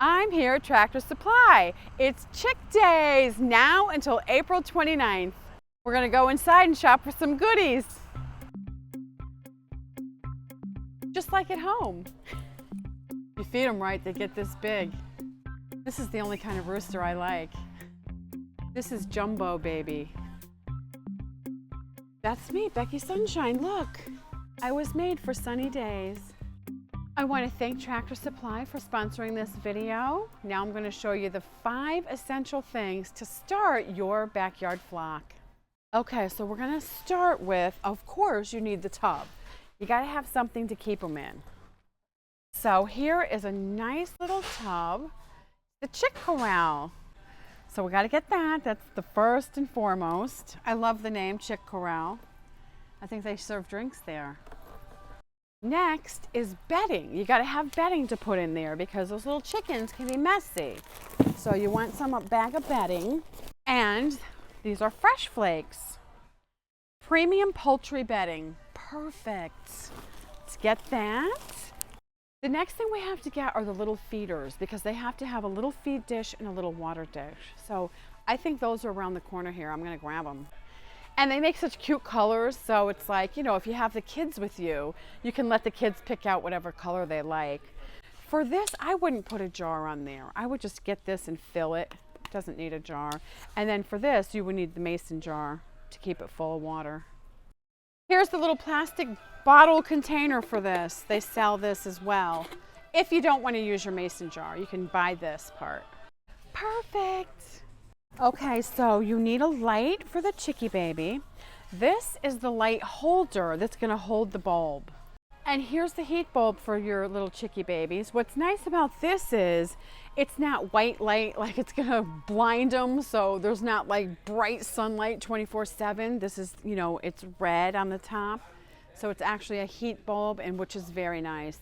I'm here at Tractor Supply. It's Chick Days now until April 29th. We're gonna go inside and shop for some goodies. Just like at home. If you feed them right, they get this big. This is the only kind of rooster I like. This is Jumbo Baby. That's me, Becky Sunshine, look. I was made for sunny days. I want to thank Tractor Supply for sponsoring this video. Now I'm going to show you the 5 essential things to start your backyard flock. Okay, so we're going to start with, of course, you need the tub. You got to have something to keep them in. So here is a nice little tub, the chick corral. So we got to get that. That's the first and foremost. I love the name Chick Corral. I think they serve drinks there. Next is bedding. You got to have bedding to put in there because those little chickens can be messy. So you want some bag of bedding. And these are Fresh Flakes. Premium poultry bedding. Perfect. Let's get that. The next thing we have to get are the little feeders because they have to have a little feed dish and a little water dish. So I think those are around the corner here. I'm going to grab them. And they make such cute colors, so it's like, you know, if you have the kids with you, you can let the kids pick out whatever color they like. For this, I wouldn't put a jar on there. I would just get this and fill it. It doesn't need a jar. And then for this, you would need the mason jar to keep it full of water. Here's the little plastic bottle container for this. They sell this as well. If you don't want to use your mason jar, you can buy this part. Perfect. Okay, so you need a light for the chickie baby. This is the light holder that's going to hold the bulb. And here's the heat bulb for your little chickie babies. What's nice about this is it's not white light like it's going to blind them. So there's not like bright sunlight 24/7. This is, you know, it's red on the top. So it's actually a heat bulb, and which is very nice.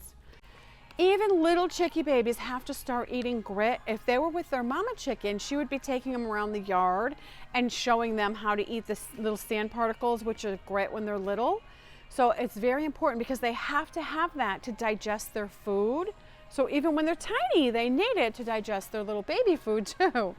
Even little chickie babies have to start eating grit. If they were with their mama chicken, she would be taking them around the yard and showing them how to eat the little sand particles, which are grit when they're little. So it's very important because they have to have that to digest their food. So even when they're tiny, they need it to digest their little baby food too.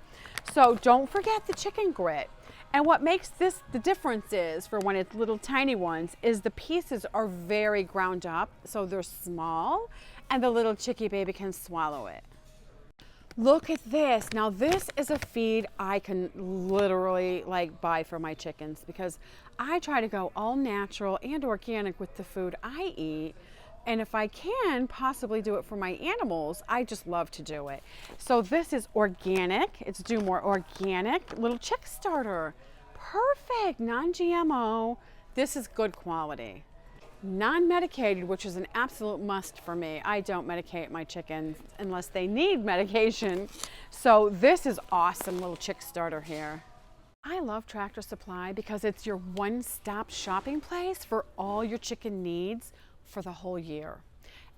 So don't forget the chicken grit. And what makes this the difference is, for when it's little tiny ones, is the pieces are very ground up, so they're small, and the little chickie baby can swallow it. Look at this. Now this is a feed I can literally like buy for my chickens because I try to go all natural and organic with the food I eat. And if I can possibly do it for my animals, I just love to do it. So this is organic. It's Do More Organic little chick starter. Perfect, non-GMO. This is good quality. Non-medicated, which is an absolute must for me. I don't medicate my chickens unless they need medication. So this is awesome little chick starter here. I love Tractor Supply because it's your one-stop shopping place for all your chicken needs for the whole year.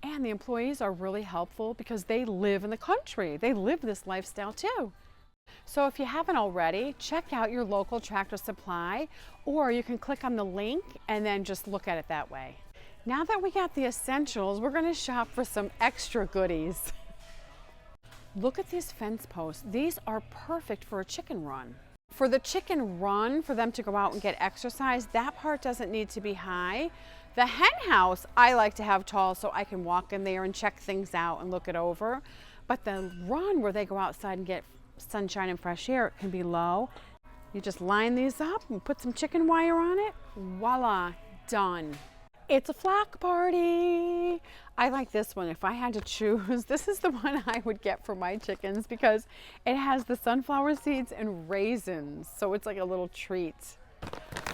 And the employees are really helpful because they live in the country. They live this lifestyle too. So if you haven't already, check out your local Tractor Supply, or you can click on the link and then just look at it that way. Now that we got the essentials, we're going to shop for some extra goodies. Look at these fence posts. These are perfect for a chicken run. For the chicken run, for them to go out and get exercise, that part doesn't need to be high. The hen house, I like to have tall so I can walk in there and check things out and look it over. But the run where they go outside and get sunshine and fresh air can be low. You just line these up and put some chicken wire on it. Voila, done. It's a flock party. I like this one. If I had to choose, this is the one I would get for my chickens because it has the sunflower seeds and raisins. So it's like a little treat.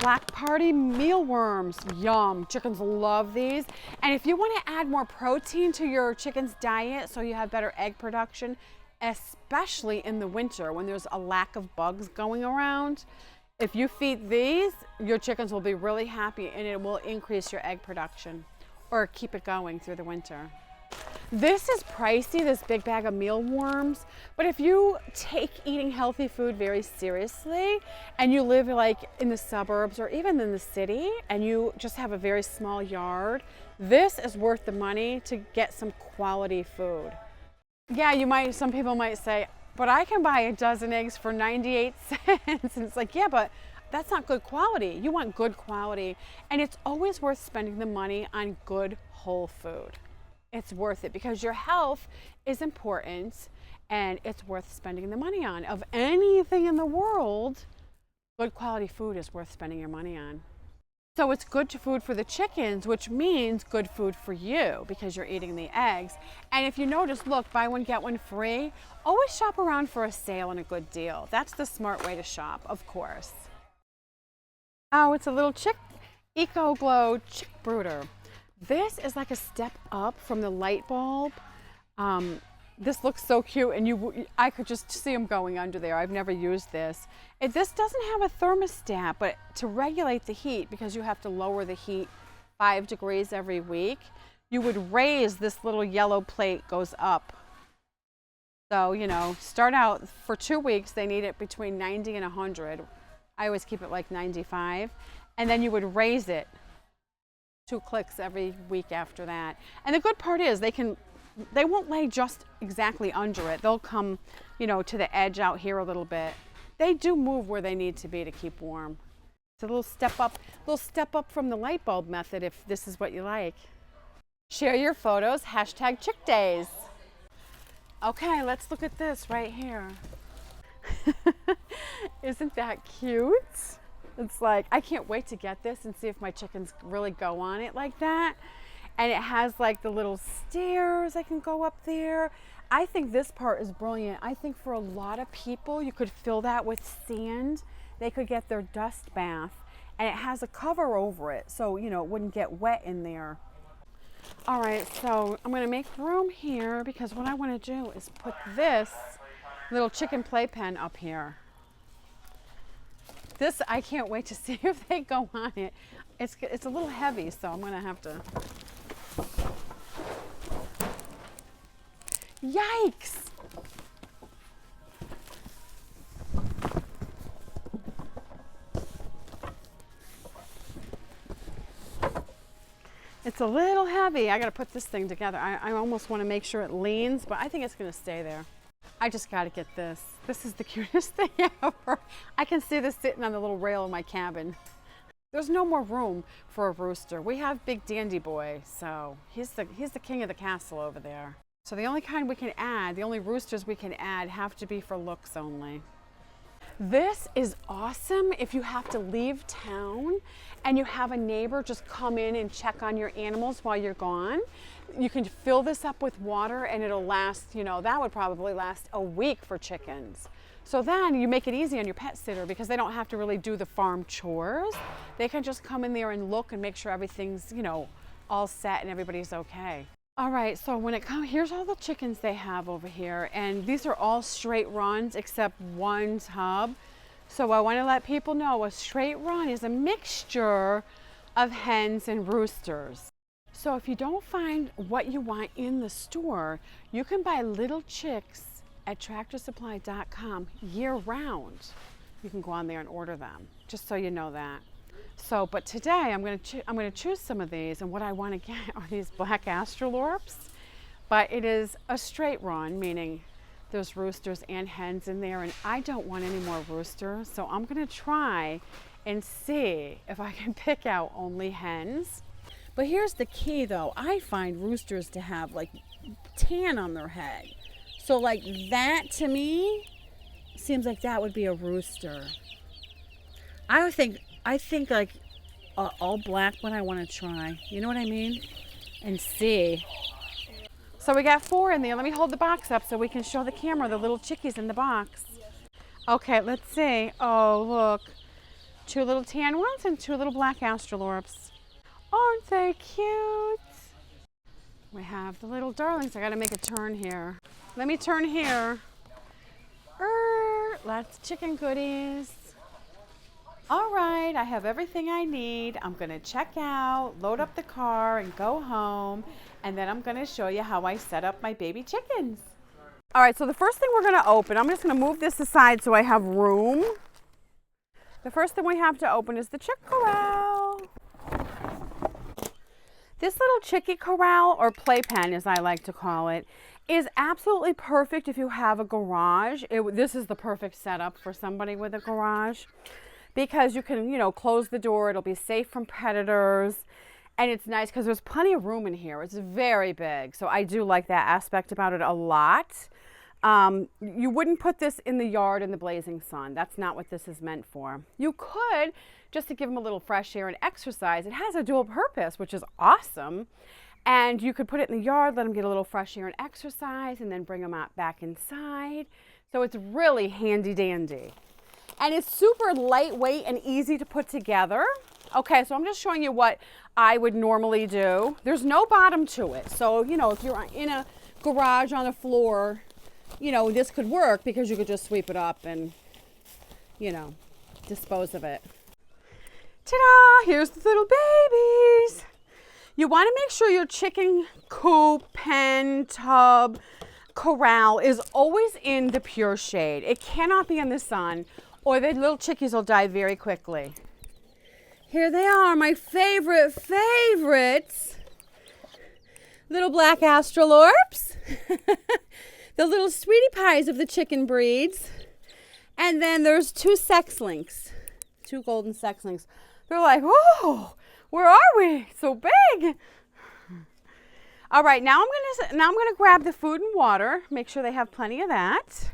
Flock party mealworms, yum. Chickens love these. And if you want to add more protein to your chicken's diet so you have better egg production, especially in the winter when there's a lack of bugs going around, if you feed these, your chickens will be really happy and it will increase your egg production or keep it going through the winter. This is pricey, this big bag of mealworms, but if you take eating healthy food very seriously and you live like in the suburbs or even in the city and you just have a very small yard, this is worth the money to get some quality food. Yeah, some people might say, but I can buy a dozen eggs for 98 cents. And it's like, yeah, but that's not good quality. You want good quality. And it's always worth spending the money on good whole food. It's worth it because your health is important and it's worth spending the money on. Of anything in the world, good quality food is worth spending your money on. So it's good food for the chickens, which means good food for you because you're eating the eggs. And if you notice, look, buy one, get one free. Always shop around for a sale and a good deal. That's the smart way to shop, of course. Oh, it's a little chick Eco Glow chick brooder. This is like a step up from the light bulb. This looks so cute, and I could just see them going under there. I've never used this. This doesn't have a thermostat, but to regulate the heat, because you have to lower the heat 5 degrees every week, you would raise this little yellow plate goes up. So, you know, start out for 2 weeks, they need it between 90 and 100. I always keep it like 95. And then you would raise it 2 clicks every week after that. And the good part is they won't lay just exactly under it. They'll come, you know, to the edge out here a little bit. They do move where they need to be to keep warm. It's a little step up from the light bulb method if this is what you like. Share your photos, #ChickDays. Okay, let's look at this right here. Isn't that cute? It's like, I can't wait to get this and see if my chickens really go on it like that. And it has like the little stairs I can go up there. I think this part is brilliant. I think for a lot of people, you could fill that with sand. They could get their dust bath. And it has a cover over it, so you know it wouldn't get wet in there. All right, so I'm gonna make room here because what I wanna do is put this little chicken playpen up here. This, I can't wait to see if they go on it. It's a little heavy, so I'm gonna have to. Yikes! It's a little heavy. I gotta put this thing together. I almost wanna make sure it leans, but I think it's gonna stay there. I just gotta get this. This is the cutest thing ever. I can see this sitting on the little rail of my cabin. There's no more room for a rooster. We have Big Dandy Boy, so he's the king of the castle over there. So the only kind we can add, the only roosters we can add have to be for looks only. This is awesome if you have to leave town and you have a neighbor just come in and check on your animals while you're gone. You can fill this up with water and it'll last, you know, that would probably last a week for chickens. So then you make it easy on your pet sitter because they don't have to really do the farm chores. They can just come in there and look and make sure everything's, you know, all set and everybody's okay. All right, so when it comes, here's all the chickens they have over here, and these are all straight runs except one tub. So I want to let people know a straight run is a mixture of hens and roosters. So if you don't find what you want in the store, you can buy little chicks at tractorsupply.com year round. You can go on there and order them, just so you know that. So, but today I'm going to choose some of these, and what I want to get are these black astrolorps, but it is a straight run, meaning there's roosters and hens in there, and I don't want any more roosters, so I'm going to try and see if I can pick out only hens. But here's the key though, I find roosters to have like tan on their head. So like that to me seems like that would be a rooster. I think like all black one I want to try. You know what I mean? And see. So we got 4 in there. Let me hold the box up so we can show the camera the little chickies in the box. Okay, let's see. Oh, look. 2 little tan ones and 2 little black astrolorps. Aren't they cute? We have the little darlings. I got to make a turn here. Let me turn here. Lots of chicken goodies. All right, I have everything I need. I'm gonna check out, load up the car, and go home. And then I'm gonna show you how I set up my baby chickens. All right, so the first thing we're gonna open, I'm just gonna move this aside so I have room. The first thing we have to open is the chick corral. This little chickie corral, or playpen as I like to call it, is absolutely perfect if you have a garage. This is the perfect setup for somebody with a garage because you can, you know, close the door. It'll be safe from predators. And it's nice because there's plenty of room in here. It's very big. So I do like that aspect about it a lot. You wouldn't put this in the yard in the blazing sun. That's not what this is meant for. You could, just to give them a little fresh air and exercise. It has a dual purpose, which is awesome. And you could put it in the yard, let them get a little fresh air and exercise, and then bring them out back inside. So it's really handy dandy. And it's super lightweight and easy to put together. Okay, so I'm just showing you what I would normally do. There's no bottom to it. So, you know, if you're in a garage on a floor, you know, this could work because you could just sweep it up and, you know, dispose of it. Ta-da! Here's the little babies. You want to make sure your chicken coop, pen, tub, corral is always in the pure shade. It cannot be in the sun or the little chickies will die very quickly. Here they are, my favorites. Little black astrolorps. The little sweetie pies of the chicken breeds. And then there's two sex links, two golden sex links. They're like, oh, where are we? So big. All right, now I'm gonna grab the food and water. Make sure they have plenty of that.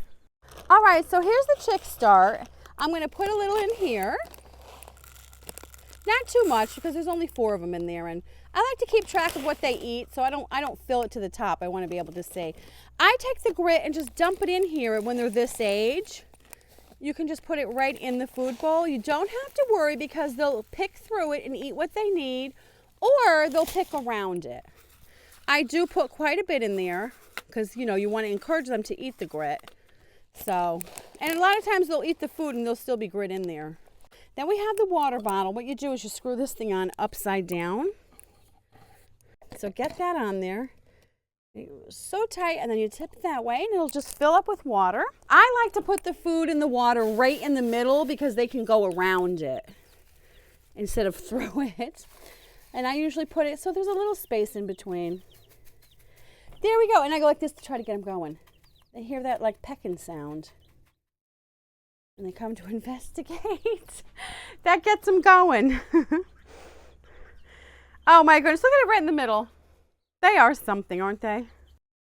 All right, so here's the chick start. I'm gonna put a little in here. Not too much because there's only 4 of them in there, and I like to keep track of what they eat, so I don't fill it to the top. I want to be able to say, I take the grit and just dump it in here, and when they're this age, you can just put it right in the food bowl. You don't have to worry because they'll pick through it and eat what they need, or they'll pick around it. I do put quite a bit in there because, you know, you want to encourage them to eat the grit. So, and a lot of times they'll eat the food and there'll still be grit in there. Then we have the water bottle. What you do is you screw this thing on upside down. So get that on there. So tight, and then you tip it that way and it'll just fill up with water. I like to put the food and the water right in the middle because they can go around it instead of through it. And I usually put it so there's a little space in between. There we go. And I go like this to try to get them going. They hear that like pecking sound. And they come to investigate. That gets them going. Oh my goodness, look at it right in the middle. They are something, aren't they?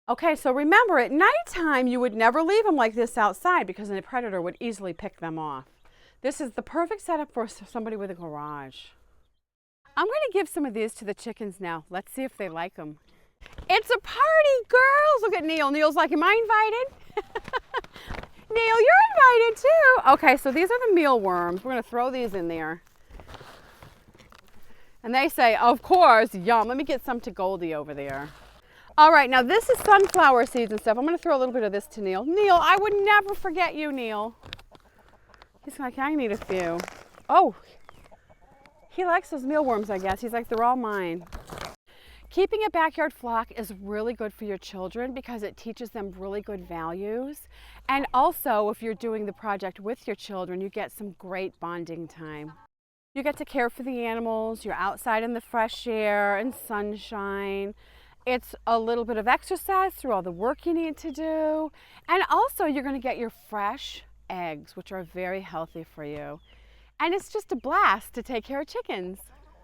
Okay, so remember at nighttime you would never leave them like this outside because a predator would easily pick them off. This is the perfect setup for somebody with a garage. I'm going to give some of these to the chickens now. Let's see if they like them. It's a party, girls! Look at Neil. Neil's like, am I invited? Neil, you're invited too. Okay, so these are the mealworms. We're going to throw these in there. And they say, of course, yum. Let me get some to Goldie over there. All right, now this is sunflower seeds and stuff. I'm going to throw a little bit of this to Neil. Neil, I would never forget you, Neil. He's like, I need a few. Oh, he likes those mealworms, I guess. He's like, they're all mine. Keeping a backyard flock is really good for your children because it teaches them really good values. And also, if you're doing the project with your children, you get some great bonding time. You get to care for the animals. You're outside in the fresh air and sunshine. It's a little bit of exercise through all the work you need to do. And also, you're going to get your fresh eggs, which are very healthy for you. And it's just a blast to take care of chickens.